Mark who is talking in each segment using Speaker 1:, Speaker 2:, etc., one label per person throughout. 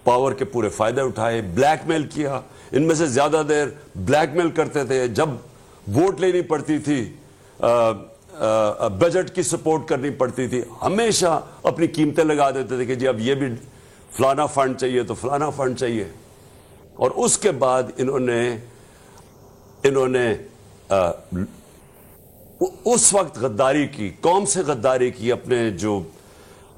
Speaker 1: Power کے پورے فائدے اٹھائے، بلیک میل کیا، ان میں سے زیادہ دیر بلیک میل کرتے تھے، جب ووٹ لینی پڑتی تھی بجٹ کی سپورٹ کرنی پڑتی تھی، ہمیشہ اپنی قیمتیں لگا دیتے تھے کہ جی اب یہ بھی فلانا فنڈ چاہیے تو فلانا فنڈ چاہیے. اور اس کے بعد انہوں نے اس وقت غداری کی، قوم سے غداری کی، اپنے جو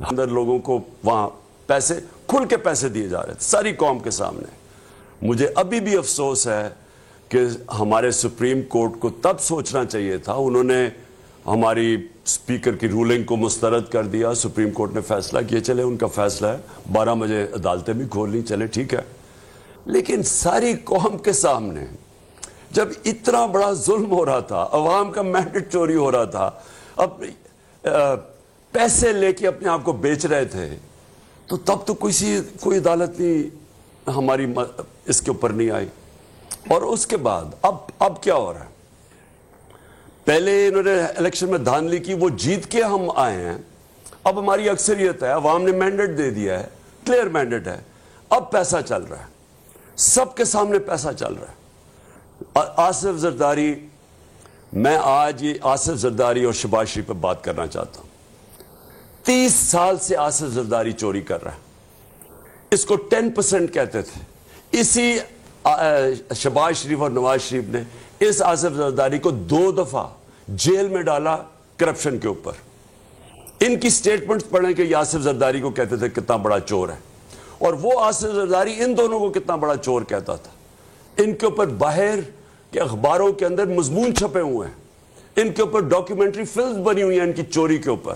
Speaker 1: اندر لوگوں کو وہاں پیسے کھل کے پیسے دیے جا رہے تھے ساری قوم کے سامنے. مجھے ابھی بھی افسوس ہے کہ ہمارے سپریم کورٹ کو تب سوچنا چاہیے تھا. انہوں نے ہماری اسپیکر کی رولنگ کو مسترد کر دیا، سپریم کورٹ نے فیصلہ کیا، چلے ان کا فیصلہ ہے، 12 بجے عدالتیں بھی کھول لیں، چلے ٹھیک ہے. لیکن ساری قوم کے سامنے جب اتنا بڑا ظلم ہو رہا تھا، عوام کا مینڈیٹ چوری ہو رہا تھا، اب پیسے لے کے اپنے آپ کو بیچ رہے تھے، تو تب تو کوئی عدالت نہیں ہماری اس کے اوپر نہیں آئی. اور اس کے بعد اب کیا ہو رہا ہے؟ پہلے انہوں نے الیکشن میں دھاندلی کی، وہ جیت کے ہم آئے ہیں، اب ہماری اکثریت ہے، عوام نے مینڈیٹ دے دیا ہے، کلیئر مینڈیٹ ہے، اب پیسہ چل رہا ہے، سب کے سامنے پیسہ چل رہا ہے. آصف زرداری، میں آج یہ آصف زرداری اور شہباز شریف پہ بات کرنا چاہتا ہوں. 30 سال سے آصف زرداری چوری کر رہا ہے. اس کو 10% کہتے تھے. اسی شہباز شریف اور نواز شریف نے اس آصف زرداری کو 2 دفعہ جیل میں ڈالا کرپشن کے اوپر. ان کی سٹیٹمنٹس پڑھیں کہ یہ آصف زرداری کو کہتے تھے کتنا بڑا چور ہے، اور وہ آصف زرداری ان دونوں کو کتنا بڑا چور کہتا تھا. ان کے اوپر باہر کے اخباروں کے اندر مضمون چھپے ہوئے ہیں، ان کے اوپر ڈاکیومنٹری فلمز بنی ہوئی ہیں ان کی چوری کے اوپر.